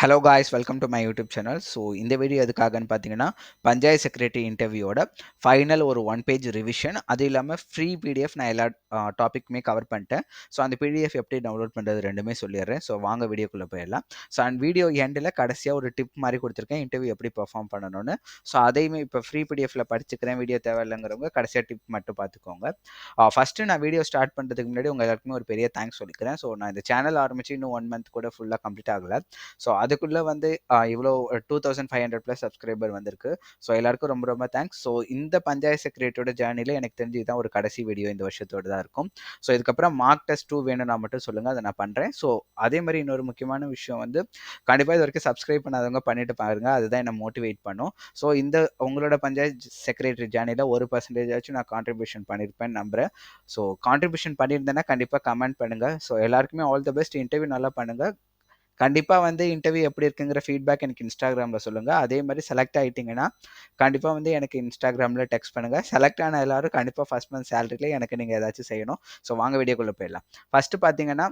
Hello guys, welcome to my YouTube channel. So இந்த video எதுக்காகன்னு பார்த்தீங்கன்னா, பஞ்சாயத்து செக்ரட்டரி இன்டர்வியூவோட ஃபைனல் ஒரு 1 பேஜ் ரிவிஷன். அது இல்லாமல் ஃப்ரீ பிடிஎஃப் நான் எல்லா டாப்பிக்குமே கவர் பண்ணிட்டேன். ஸோ அந்த பிடிஎஃப் எப்படி டவுன்லோட் பண்ணுறது ரெண்டுமே சொல்லிடுறேன். ஸோ வாங்க வீடியோக்குள்ளே போயிடலாம். ஸோ அண்ட் வீடியோ எண்டில் கடைசியாக ஒரு டிப் மாதிரி கொடுத்துருக்கேன், இன்டர்வியூ எப்படி பெர்ஃபார்ம் பண்ணணும்னு. ஸோ அதையுமே இப்போ ஃப்ரீ பிடிஎஃப்ல படிச்சுக்கிறேன், வீடியோ தேவையில்லைங்கிறவங்க கடைசியாக டிப் மட்டும் பார்த்துக்கோங்க. ஃபஸ்ட்டு நான் வீடியோ ஸ்டார்ட் பண்ணுறதுக்கு முன்னாடி உங்கள் எல்லாருக்குமே ஒரு பெரிய தேங்க்ஸ் சொல்லிக்கிறேன். ஸோ நான் இந்த சேனல் ஆரம்பித்து இன்னும் 1 மந்த் கூட ஃபுல்லாக கம்ப்ளீட் ஆகலை. ஸோ அதுக்குள்ளே வந்து இவ்வளோ 2500 ப்ளஸ் சப்ஸ்கிரைபர் வந்திருக்கு. ஸோ எல்லாருக்கும் ரொம்ப ரொம்ப தேங்க்ஸ். ஸோ இந்த பஞ்சாயத்து செக்ரட்டரியோட ஜேர்னியில் எனக்கு தெரிஞ்சு இதுதான் ஒரு கடைசி வீடியோ இந்த வருஷத்தோடு தான் இருக்கும். ஸோ இதுக்கப்புறம் மார்க் டெஸ்ட் 2 வேணும்னா மட்டும் சொல்லுங்கள், அதை நான் பண்ணுறேன். ஸோ அதே மாதிரி இன்னொரு முக்கியமான விஷயம் வந்து கண்டிப்பாக இது வரைக்கும் சப்ஸ்கிரைப் பண்ணாதவங்க பண்ணிட்டு பாருங்கள், அதுதான் என்னை மோட்டிவேட் பண்ணும். ஸோ இந்த உங்களோட பஞ்சாயத்து செக்ரட்டரி ஜேர்னியில் 1% ஆச்சும் நான் கான்ட்ரிபியூஷன் பண்ணியிருப்பேன்னு நம்புகிறேன். ஸோ கான்ட்ரிபியூஷன் பண்ணியிருந்தேன்னா கண்டிப்பாக கமெண்ட் பண்ணுங்கள். ஸோ எல்லாருக்குமே ஆல் த பெஸ்ட். இன்டர்வியூ நல்லா பண்ணுங்கள். கண்டிப்பாக வந்து இன்டர்வியூ எப்படி இருக்குங்கிற ஃபீட்பேக் எனக்கு இன்ஸ்டாகிராமில் சொல்லுங்கள். அதே மாதிரி செலக்ட் ஆகிட்டிங்கன்னா கண்டிப்பாக வந்து எனக்கு இன்ஸ்டாகிராமில் டெக்ஸ்ட் பண்ணுங்கள். செலக்ட் ஆன எல்லாரும் கண்டிப்பாக ஃபர்ஸ்ட் மந்த் சேலரியில் எனக்கு நீங்கள் ஏதாச்சும் செய்யணும். ஸோ வாங்க வீடியோக்குள்ளே போயிடலாம். ஃபஸ்ட்டு பார்த்தீங்கன்னா,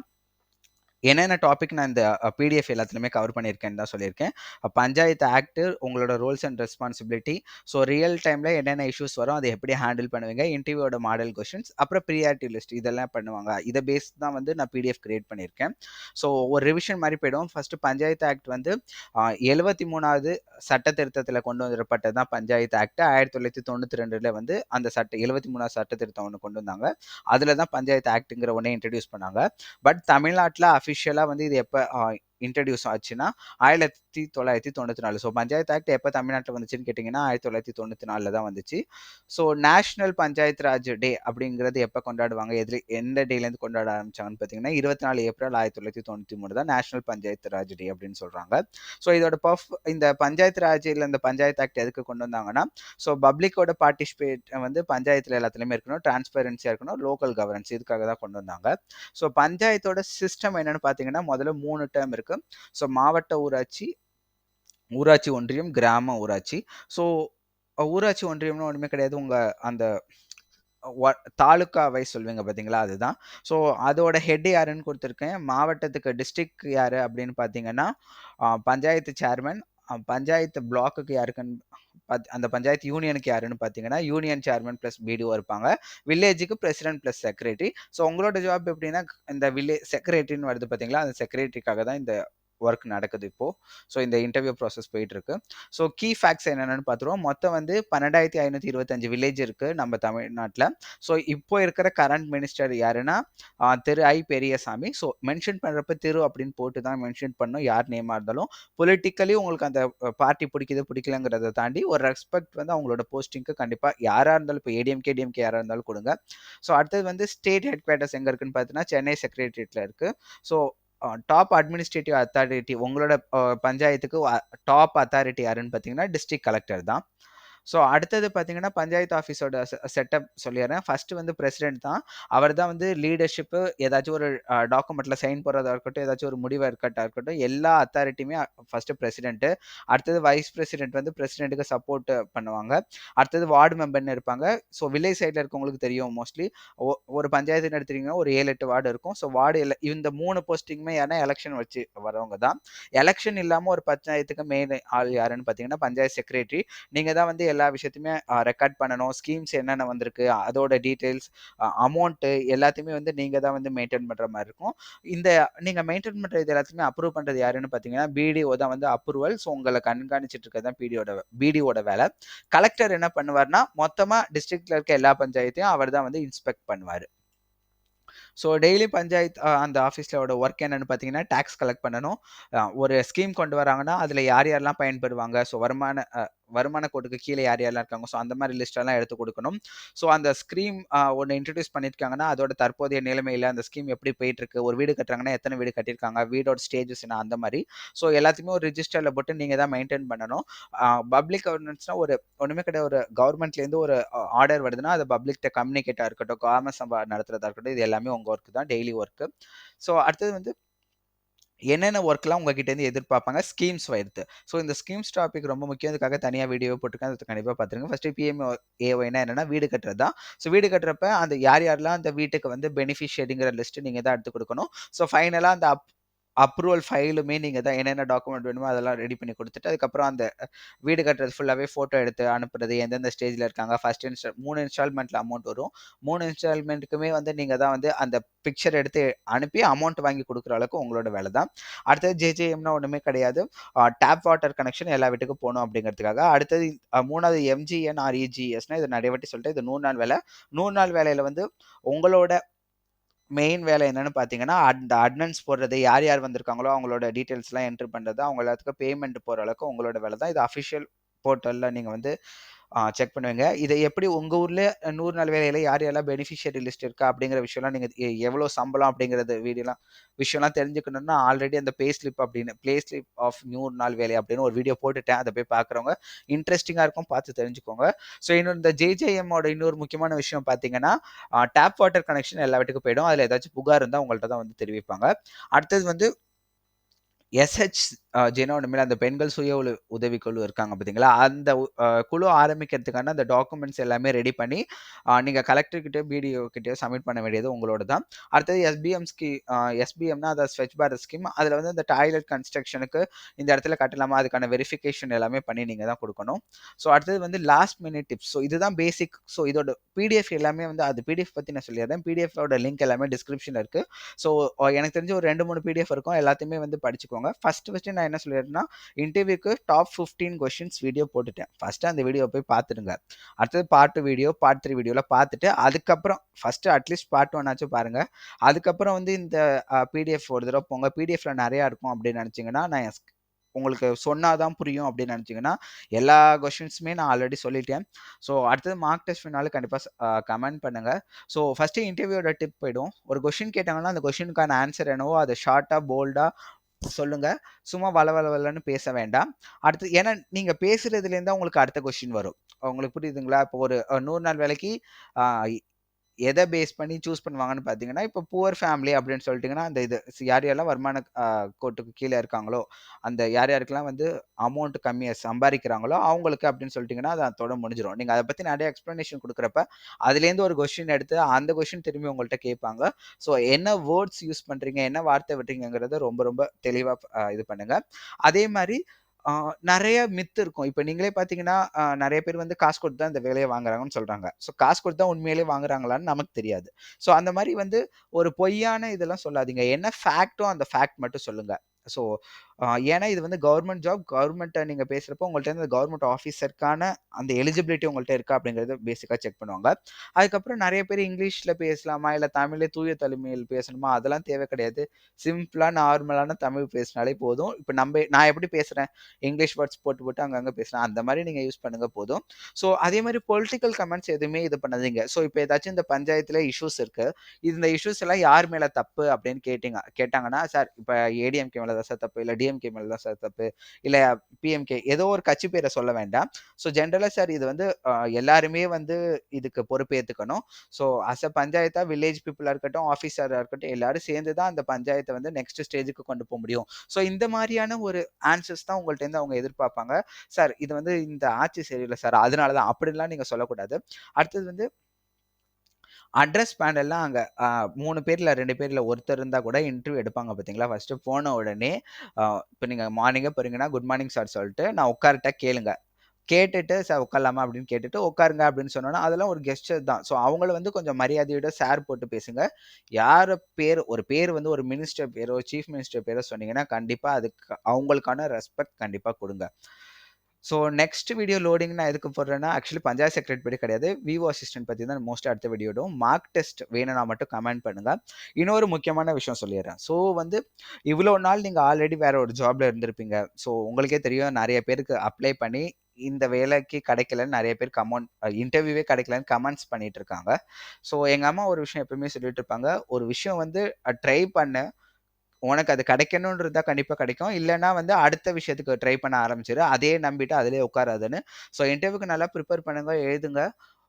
என்னென்ன டாபிக் நான் இந்த பிடிஎஃப் எல்லாத்துலேயுமே கவர் பண்ணியிருக்கேன்னு தான் சொல்லியிருக்கேன். பஞ்சாயத்து ஆக்ட், உங்களோட roles and responsibility, so real டைமில் என்னென்ன இஷ்யூஸ் வரும், அதை எப்படி ஹேண்டில் பண்ணுவீங்க, இன்டர்வியூவோட மாடல் கொஸ்டின்ஸ், அப்புறம் ப்ரியாரிட்டி லிஸ்ட் இதெல்லாம் பண்ணுவாங்க. இதை பேஸ் தான் வந்து நான் பிடிஎஃப் கிரியேட் பண்ணியிருக்கேன். ஸோ ஒரு ரிவிஷன் மாதிரி போய்டும். ஃபஸ்ட்டு பஞ்சாயத்து ஆக்ட் வந்து 73வது சட்ட திருத்தத்தில் கொண்டு வரப்பட்டது தான் பஞ்சாயத்து ஆக்ட். 1992 வந்து அந்த 73வது சட்ட திருத்தம் ஒன்று கொண்டு வந்தாங்க. அதில் தான் பஞ்சாயத்து ஆக்ட்டுங்கிற ஒன்றே இன்ட்ரடியூஸ் பண்ணாங்க. பட் தமிழ்நாட்டில் அஃபிஷியலாக வந்து இது எப்போ இன்ட்ரடியூஸ் ஆச்சுன்னா 1994. ஸோ பஞ்சாயத்து ஆக்ட் எப்போ தமிழ்நாட்டில் வந்துச்சுன்னு கேட்டிங்கன்னா 1994 தான் வந்துச்சு. ஸோ நேஷ்னல் பஞ்சாயத்து ராஜ் டே அப்படிங்கிறது எப்போ கொண்டாடுவாங்க, எந்த டேலேருந்து கொண்டாட ஆரம்பிச்சாங்கன்னு பார்த்தீங்கன்னா 24 ஏப்ரல் 1993 தான் நேஷ்னல் பஞ்சாயத்து ராஜ் டே அப்படின்னு சொல்கிறாங்க. ஸோ இதோட இந்த பஞ்சாயத்து ராஜ் இல்லை இந்த பஞ்சாயத்து ஆக்ட் எதுக்கு கொண்டு வந்தாங்கன்னா, ஸோ பப்ளிக்கோட பார்ட்டிசிபேட் வந்து பஞ்சாயத்தில் எல்லாத்துலேயுமே இருக்கணும், டிரான்ஸ்பரன்சியாக இருக்கணும், லோக்கல் கவர்னன்ஸ் இதுக்காக தான் கொண்டு வந்தாங்க. ஸோ பஞ்சாயத்தோட சிஸ்டம் என்னன்னு பார்த்தீங்கன்னா, முதல்ல 3 டேர்ம் இருக்கு. ஸோ மாவட்ட ஊராட்சி, ஊராட்சி ஒன்றியம், கிராம ஊராட்சி. ஸோ ஊராட்சி ஒன்றியம்னு ஒன்றுமே கிடையாது, உங்கள் அந்த தாலுக்கா வைஸ் சொல்வீங்க பார்த்தீங்களா, அதுதான். ஸோ அதோட ஹெட் யாருன்னு கொடுத்துருக்கேன். மாவட்டத்துக்கு டிஸ்ட்ரிக்ட் யார் அப்படின்னு பார்த்தீங்கன்னா பஞ்சாயத்து சேர்மன். பஞ்சாயத்து பிளாக்குக்கு யாருக்குன்னு அந்த பஞ்சாயத்து யூனியனுக்கு யாருன்னு பார்த்தீங்கன்னா யூனியன் சேர்மன் ப்ளஸ் பிடிஓ இருப்பாங்க. வில்லேஜுக்கு பிரசிடென்ட் ப்ளஸ் செக்ரட்டரி. ஸோ உங்களோட ஜாப் எப்படின்னா, இந்த செக்ரட்டரின்னு வருது பார்த்தீங்களா, அந்த செக்ரட்டரிக்காக தான் இந்த ஒர்க் நடக்குது இப்போ. ஸோ இந்த இன்டர்வியூ ப்ராசஸ் போயிட்டு இருக்கு. ஸோ கீ ஃபேக்ட்ஸ் என்னென்னு பார்த்துருவோம். மொத்தம் வந்து 12,525 வில்லேஜ் இருக்கு நம்ம தமிழ்நாட்டில். ஸோ இப்போ இருக்கிற கரண்ட் மினிஸ்டர் யாருன்னா திரு ஐ பெரியசாமி. ஸோ மென்ஷன் பண்ணுறப்ப திரு அப்படின்னு போட்டு தான் மென்ஷன் பண்ணணும், யார் நேமாக இருந்தாலும். பொலிட்டிக்கலி உங்களுக்கு அந்த பார்ட்டி பிடிக்குது பிடிக்கலங்கிறத தாண்டி ஒரு ரெஸ்பெக்ட் வந்து அவங்களோட போஸ்டிங்க்கு கண்டிப்பாக யாராக இருந்தாலும், இப்போ ஏடிஎம்கே டிஎம்கே யாராக இருந்தாலும் கொடுங்க. ஸோ அடுத்தது வந்து ஸ்டேட் ஹெட் குவார்ட்டர்ஸ் எங்கே இருக்குன்னு பார்த்தீங்கன்னா சென்னை செக்ரட்டரியேட்டில் இருக்குது. ஸோ டாப் அட்மினிஸ்ட்ரேட்டிவ் அத்தாரிட்டி உங்களோட பஞ்சாயத்துக்கு டாப் அத்தாரிட்டி யாருன்னு பார்த்தீங்கன்னா டிஸ்ட்ரிக்ட் கலெக்டர் தான். ஸோ அடுத்தது பார்த்தீங்கன்னா பஞ்சாயத்து ஆஃபீஸோட செட்டப் சொல்லிடுறேன். ஃபஸ்ட்டு வந்து பிரசிடென்ட் தான். அவர் தான் வந்து லீடர்ஷிப்பு, ஏதாச்சும் ஒரு டாக்குமெண்ட்டில் சைன் போடுறதா இருக்கட்டும், ஏதாச்சும் ஒரு முடிவு இருக்கட்டும், எல்லா அத்தாரிட்டியுமே ஃபஸ்ட்டு பிரசிடென்ட்டு. அடுத்தது வைஸ் பிரசிடென்ட் வந்து பிரசிடென்ட்டுக்கு சப்போர்ட் பண்ணுவாங்க. அடுத்தது வார்டு மெம்பர்னு இருப்பாங்க. ஸோ வில்லேஜ் சைடில் இருக்கவங்களுக்கு தெரியும், மோஸ்ட்லி ஒரு பஞ்சாயத்துன்னு எடுத்துட்டிங்கன்னா ஒரு 7-8 வார்டு இருக்கும். ஸோ வார்டு இந்த 3 போஸ்டிங்குமே யாருன்னா எலெக்ஷன் வச்சு வரவங்க தான். எலெக்ஷன் இல்லாமல் ஒரு பஞ்சாயத்துக்கு மெயின் ஆள் யாருன்னு பார்த்தீங்கன்னா பஞ்சாயத்து செக்ரட்டரி. நீங்கள் தான் வந்து எல்லா விஷயத்தையுமே ரெக்கார்ட் பண்ணணும். ஸ்கீம்ஸ் என்னென்ன வந்திருக்கு, அதோட டீட்டெயில்ஸ், அமௌண்ட்டு எல்லாத்தையுமே வந்து நீங்கள் தான் வந்து மெயின்டைன் பண்ணுற மாதிரி இருக்கும். இந்த நீங்கள் மெயின்டைன் பண்ணுற இது எல்லாத்தையுமே அப்ரூவ் பண்ணுறது யாருன்னு பார்த்தீங்கன்னா பிடிஓ தான் வந்து அப்ரூவல். ஸோ உங்களை கண்காணிச்சிட்டு இருக்கிறது தான் பிடிஓட வேலை. கலெக்டர் என்ன பண்ணுவார்னா, மொத்தமாக டிஸ்ட்ரிக்டில் இருக்க எல்லா பஞ்சாயத்தையும் அவர் தான் வந்து இன்ஸ்பெக்ட் பண்ணுவார். ஸோ டெய்லி பஞ்சாயத்து அந்த ஆஃபீஸோட ஒர்க் என்னென்னு பார்த்தீங்கன்னா, டேக்ஸ் கலெக்ட் பண்ணணும். ஒரு ஸ்கீம் கொண்டு வராங்கன்னா அதில் யார் யாரெல்லாம் பயன்பெறுவாங்க, ஸோ வருமான கோட்டுக்கு கீழே யார் யாரெல்லாம் இருக்காங்க, ஸோ அந்த மாதிரி லிஸ்ட்டெல்லாம் எடுத்து கொடுக்கணும். ஸோ அந்த ஸ்கீம் ஒன்று இன்ட்ரடியூஸ் பண்ணியிருக்காங்கன்னா அதோட தற்போதைய நிலைமையில் அந்த ஸ்கீம் எப்படி போயிட்டுருக்கு, ஒரு வீடு கட்டுறாங்கன்னா எத்தனை வீடு கட்டியிருக்காங்க, வீடோட ஸ்டேஜஸ் என்ன, அந்த மாதிரி. ஸோ எல்லாத்தையுமே ஒரு ரிஜிஸ்டரில் போட்டு நீங்கள் தான் மெயின்டைன் பண்ணணும். பப்ளிக் கவர்னன்ஸ்னால் ஒன்றுமே கிடையாது. ஒரு கவர்மெண்ட்லேருந்து ஒரு ஆர்டர் வருதுன்னா அது பப்ளிக்கிட்ட கம்யூனிகேட்டாக இருக்கட்டும், கிராம சபா நடத்துறதா இருக்கட்டும், இது எல்லாமே உங்கள் ஒர்க்கு தான், டெய்லி ஒர்க்கு. ஸோ அடுத்தது வந்து என்னென்ன ஒர்க்லாம் உங்ககிட்டேருந்து எதிர்பார்ப்பாங்க, ஸ்கீம்ஸ் வருது. ஸோ இந்த ஸ்கீம்ஸ் டாபிக் ரொம்ப முக்கியம். இதுக்காக தனியாக வீடியோ போட்டிருக்கேன், அதை கண்டிப்பாக பார்த்துருங்க. ஃபஸ்ட்டு பிஎம்ஏஒய்னா என்னென்னா வீடு கட்டுறது தான். ஸோ வீடு கட்டுறப்ப அந்த யார் யாரெல்லாம் அந்த வீட்டுக்கு வந்து பெனிஃபிஷியரிங்கிற லிஸ்ட்டு நீங்கள் தான் எடுத்து கொடுக்கணும். ஸோ ஃபைனலாக அந்த அப்ரூவல் ஃபைலுமே நீங்க தான் என்னென்ன டாக்குமெண்ட் வேணுமோ அதெல்லாம் ரெடி பண்ணி குடுத்துட்டு, அதுக்கப்புறம் அந்த வீடு கட்டுறது ஃபுல்லாவே ஃபோட்டோ எடுத்து அனுப்புறது, எந்தெந்த ஸ்டேஜ்ல இருக்காங்க. ஃபர்ஸ்ட் 3 இன்ஸ்டால்மென்ட்ல அமௌண்ட் வரும். 3 இன்ஸ்டால்மென்ட்டுக்குமே வந்து நீங்க தான் வந்து அந்த பிக்சர் எடுத்து அனுப்பி அமௌண்ட் வாங்கி குடுக்குற அளவுக்கு உங்களோட வேலை தான். அடுத்தது ஜேஜேஎம்னா ஒண்ணுமே கிடையாது. டேப் வாட்டர் கனெக்ஷன் எல்லா வீட்டுக்கும் போணும் அப்படிங்கிறதுக்காக. அடுத்தது 3வது எம்ஜிஎன் ஆர் இஜிஎஸ்னா இது நெறைய வாட்டி சொல்லிட்டேன். இது 100 நாள் வேலை. 100 நாள் வேலையில வந்து உங்களோட மெயின் வேலை என்னன்னு பார்த்தீங்கன்னா, அந்த அட்டெண்டன்ஸ் போடுறது, யார் யார் வந்திருக்காங்களோ அவங்களோட டீட்டெயில்ஸ்லாம் என்டர் பண்றது, அவங்க எல்லாத்துக்கும் பேமெண்ட் போற அளவுக்கு உங்களோட வேலை தான். இது அஃபிஷியல் போர்ட்டல்ல நீங்க வந்து செக் பண்ணுவீங்க. இத எப்படி உங்க ஊர்ல 100 நாள் வேலையில யார் யாரெல்லாம் பெனிஃபிஷியரி லிஸ்ட் இருக்கா அப்படிங்கிற விஷயம்லாம் நீங்க எவ்வளோ சம்பளம் அப்படிங்கிறது விஷயம்லாம் தெரிஞ்சுக்கணும்னா, ஆல்ரெடி அந்த பே ஸ்லிப் ஆஃப் 100 நாள் வேலை அப்படின்னு ஒரு வீடியோ போட்டுட்டேன். அத போய் பார்க்குறவங்க இன்ட்ரஸ்டிங்கா இருக்கும். பார்த்து தெரிஞ்சுக்கோங்க. ஸோ இன்னொரு இந்த ஜேஜேஎம்மோட இன்னொரு முக்கியமான விஷயம் பார்த்தீங்கன்னா, டேப் வாட்டர் கனெக்ஷன் எல்லா வீட்டுக்கும் போயிடும். அதுல ஏதாச்சும் புகார் இருந்தா உங்கள்ட்ட தான் வந்து தெரிவிப்பாங்க. அடுத்தது வந்து எஸ்ஹெச் ஜெனோனமில அந்த பெண்கள் சுய உதவிக்குழு இருக்காங்க பார்த்தீங்களா? அந்த குழு ஆரம்பிக்கிறதுக்கான அந்த டாக்குமெண்ட்ஸ் எல்லாமே ரெடி பண்ணி, நீங்க கலெக்டர் கிட்டயோ, பிடிஓ கிட்டயோ சப்மிட் பண்ண வேண்டியது உங்களோட தான். அடுத்தது எஸ்பிஎம்னா அதாவது ஸ்வச் பாரத் ஸ்கீம். அதுல வந்து அந்த டாய்லெட் கன்ஸ்ட்ரக்ஷனுக்கு இந்த இடத்துல கட்டலாமா? அதுக்கான வெரிஃபிகேஷன் எல்லாமே பண்ணி நீங்க தான் குடுக்கணும். ஸோ அடுத்தது வந்து லாஸ்ட் மினிட் டிப்ஸ். ஸோ இதுதான் பேசிக். ஸோ இதோட பிடிஎஃப் எல்லாமே வந்து அது பிடிஎஃப் பத்தி நான் சொல்லிடுறேன். பிடிஎஃபோட லிங்க் எல்லாமே டிஸ்கிரிப்ஷன்ல இருக்கு. ஸோ எனக்கு தெரிஞ்சு ஒரு 2, 3 பிடிஎஃப் இருக்கும். எல்லாத்தையுமே வந்து படிச்சுக்கோங்க. ஃபர்ஸ்ட் நான் என்ன சொல்லிடுறேன்னா, இன்டர்வியூக்கு டாப் 15 கொஸ்டின்ஸ் வீடியோ போட்டுட்டேன். ஃபர்ஸ்ட் அந்த வீடியோ போய் பார்த்துடுங்க. அடுத்தது பார்ட் 2 வீடியோ, பார்ட் 3 வீடியோல பார்த்துட்டு, அதுக்கப்புறம் ஃபர்ஸ்ட் அட்லீஸ்ட் பார்ட் 1 ஆச்சும் பாருங்க. அதுக்கப்புறம் வந்து இந்த பிடிஎஃப் ஒரு தடவ போங்க. பிடிஎஃப்ல நெறையா இருக்கும் அப்படின்னு நெனச்சீங்கன்னா, நான் உங்களுக்கு சொன்னா தான் புரியும் அப்படின்னு நெனச்சீங்கன்னா, எல்லா கொஸ்டின்ஸுமே நான் ஆல்ரெடி சொல்லிட்டேன். ஸோ அடுத்தது மார்க் டெஸ்ட் வேணாலும் கண்டிப்பா கமெண்ட் பண்ணுங்க. ஸோ ஃபர்ஸ்ட் இன்டர்வியூவோட டிப் போயிடும். ஒரு கொஸ்டின் கேட்டாங்கன்னா, அந்த கொஸ்டினுக்கான ஆன்சர் என்னவோ அத ஷார்ட்டா, போல்டா சொல்லுங்க. சும்மா வளவளன்னு பேச வேண்டாம். அடுத்து ஏன்னா நீங்க பேசுறதுலேருந்து தான் உங்களுக்கு அடுத்த கொஸ்டின் வரும். உங்களுக்கு புரியுதுங்களா? இப்போ ஒரு 100 நாள் வேலைக்கு அ எத பேஸ் பண்ணி சூஸ் பண்ணுவாங்கன்னு பார்த்தீங்கன்னா, இப்போ புவர் ஃபேமிலி அப்படின்னு சொல்லிட்டீங்கன்னா, அந்த இது யார் யாரெல்லாம் வருமான கோட்டுக்கு கீழ இருக்காங்களோ, அந்த யார் யாருக்கெல்லாம் வந்து அமௌண்ட் கம்மியா சம்பாரிக்கிறாங்களோ, அவங்களுக்கு அப்படின்னு சொல்லிட்டீங்கன்னா, அது அதோட முடிஞ்சிரும். நீங்க அத பத்தி நெறைய எக்ஸ்ப்ளனேஷன் குடுக்குறப்ப, அதுலேருந்து ஒரு கொஸ்டின் எடுத்து, அந்த கொஸ்டின் திரும்பி உங்கள்ட்ட கேட்பாங்க. ஸோ என்ன வேர்ட்ஸ் யூஸ் பண்றீங்க, என்ன வார்த்தை விட்றீங்கங்கிறத ரொம்ப ரொம்ப தெளிவா இது பண்ணுங்க. அதே மாரி ஆ நெறைய மித் இருக்கும். இப்ப நீங்களே பார்த்தீங்கன்னா, நெறைய பேர் வந்து காசு குடுத்து தான் இந்த வேலைய வாங்குறாங்கன்னு சொல்றாங்க. ஸோ காசு குடுத்து தான் உண்மையிலேயே வாங்குறாங்களான்னு நமக்கு தெரியாது. ஸோ அந்த மாரி வந்து ஒரு பொய்யான இதெல்லாம் சொல்லாதீங்க. என்ன ஃபேக்ட்டோ அந்த ஃபேக்ட் மட்டும் சொல்லுங்க. ஸோ ஏன்னா இது வந்து கவர்ன்மெண்ட் ஜாப். கவர்ன்மெண்ட்ட நீங்க பேசுறப்போ உங்கள்ட்ட இருந்து கவர்ன்மெண்ட் ஆஃபீசருக்கான அந்த எலிஜிபிலிட்டி உங்கள்ட்ட இருக்கா அப்படிங்கிறத பேசிக்கா செக் பண்ணுவாங்க. அதுக்கப்புறம் நெறைய பேர் இங்கிலீஷ்ல பேசலாமா? இல்ல தமிழ்லே தூய தமிழில் பேசணுமா? அதெல்லாம் தேவை கிடையாது. சிம்பிளா நார்மலான தமிழ் பேசினாலே போதும். இப்ப நான் எப்படி பேசுறேன்? இங்கிலீஷ் வேர்ட்ஸ் போட்டு, போட்டு அங்கங்க பேசுறேன். அந்த மாரி நீங்க யூஸ் பண்ணுங்க போதும். ஸோ அதே மாரி பொலிட்டிக்கல் கமெண்ட்ஸ் எதுவுமே இது பண்ணாதீங்க. ஸோ இப்ப ஏதாச்சும் இந்த பஞ்சாயத்துல இஷ்யூஸ் இருக்கு. இந்த இஷ்யூஸ் எல்லாம் யார் மேல தப்பு அப்படின்னு கேட்டாங்கன்னா, சார் இப்ப ஏடிஎம்கே மேல தான் சார் தப்பு, இல்ல டிஎம்கே மேல தான் சார் தப்பு, இல்ல பிஎம்கே ஏதோ ஒரு கட்சி பேர சொல்ல வேண்டாம். ஸோ ஜெனரலா சார் இது வந்து எல்லாருமே வந்து இதுக்கு பொறுப்பேத்துக்கணும். ஸோ பஞ்சாயத்தா வில்லேஜ் பீப்பிளா இருக்கட்டும், ஆஃபீஸரா இருக்கட்டும் எல்லாரும் சேர்ந்து தான் அந்த பஞ்சாயத்த வந்து நெக்ஸ்ட் ஸ்டேஜ்க்கு கொண்டு போ முடியும். ஸோ இந்த மாரியான ஒரு ஆன்சர்ஸ் தான் உங்கள்ட்டருந்து அவங்க எதிர்பார்ப்பாங்க. சார் இது வந்து இந்த ஆட்சி சரியில்ல சார். அதனால தான் அப்படின்லாம் நீங்க சொல்லக்கூடாது. அடுத்தது வந்து அட்ரஸ் பேனல்லாம் அங்க 3 பேர்ல 2 பேர்ல ஒருத்தர் இருந்தா கூட இன்டர்வியூ எடுப்பாங்க பார்த்தீங்களா? ஃபர்ஸ்ட்டு போன உடனே அ இப்ப நீங்க மார்னிங்கே போறீங்கன்னா, குட் மார்னிங் சார் சொல்ட்டு நான் உட்காரட்டா கேளுங்க. கேட்டுட்டு சார் உட்காரலாமா? அப்படின்னு கேட்டுட்டு உட்காருங்க அப்படின்னு சொன்னோம்னா, அதெல்லாம் ஒரு கெஸ்டர் தான். ஸோ அவங்கள வந்து கொஞ்சம் மரியாதையோட சார் போட்டு பேசுங்க. ஒரு பேர் வந்து ஒரு மினிஸ்டர் பேரோ, சீஃப் மினிஸ்டர் பேரோ சொன்னீங்கன்னா, கண்டிப்பா அதுக்கு அவங்களுக்கான ரெஸ்பெக்ட் கண்டிப்பா குடுங்க. ஸோ நெக்ஸ்ட் வீடியோ லோடிங் நான் எதுக்கு போடுறேன்னா, ஆக்சுவலி பஞ்சாயத்து செக்ரட்டரி கிடையாது. விவோ அசிஸ்டன்ட் பத்தி தான் மோஸ்ட்டா அடுத்த வீடியோ இடும். மார்க் டெஸ்ட் வேணும்னா மட்டும் கமெண்ட் பண்ணுங்க. இன்னொரு முக்கியமான விஷயம் சொல்லிர்றேன். ஸோ வந்து இவ்வளோ நாள் நீங்க ஆல்ரெடி வேற ஒரு ஜாப்ல இருந்திருப்பீங்க. ஸோ உங்களுக்கே தெரியும் நெறைய பேருக்கு அப்ளை பண்ணி இந்த வேலைக்கு கிடைக்கலன்னு நெறைய பேர் இன்டர்வியூவே கிடைக்கலன்னு கமெண்ட்ஸ் பண்ணிட்டு இருக்காங்க. ஸோ எங்க அம்மா ஒரு விஷயம் எப்பவுமே சொல்லிட்டு இருப்பாங்க. ஒரு விஷயம் வந்து ட்ரை பண்ணு. உனக்கு அது கிடைக்கணும்னு இருந்தா கண்டிப்பா கிடைக்கும். இல்லன்னா வந்து அடுத்த விஷயத்துக்கு ட்ரை பண்ண ஆரம்பிச்சுரு. அதையே நம்பிட்டு அதிலேயே உட்காராதன்னு. ஸோ இன்டர்வியூக்கு நல்லா ப்ரிப்பேர் பண்ணுங்க, எழுதுங்க.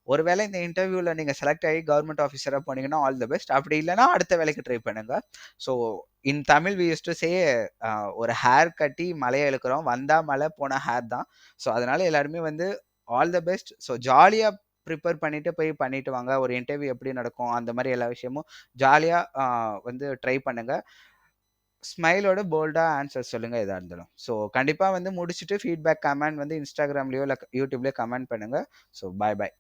ஒருவேளை இந்த இன்டர்வியூல நீங்க செலக்ட் ஆகி கவர்ன்மென்ட் ஆஃபீஸரா போனீங்கன்னா, ஆல் தி பெஸ்ட். அப்படி இல்லன்னா அடுத்த வேலைக்கு ட்ரை பண்ணுங்க. So in Tamil we used to say ஒரு ஹேர் கட்டி மலைய இழுக்கிறோம். வந்தா மலை, போனா ஹேர் தான். ஸோ அதனால எல்லாருமே வந்து ஆல் தி பெஸ்ட். ஸோ ஜாலியா ப்ரிப்பேர் பண்ணிட்டு போய் பண்ணிட்டு வாங்க. ஒரு இன்டர்வியூ எப்படி நடக்கும்? அந்த மாரி எல்லா விஷயமும் ஜாலியா வந்து ட்ரை பண்ணுங்க. ஸ்மைலோட போல்டா ஆன்சர் சொல்லுங்க எதா இருந்தாலும். ஸோ கண்டிப்பா வந்து முடிச்சுட்டு ஃபீட்பேக் கமெண்ட் வந்து Instagramலயோ இல்ல YouTubeலயோ கமெண்ட் பண்ணுங்க. ஸோ பாய் பாய்.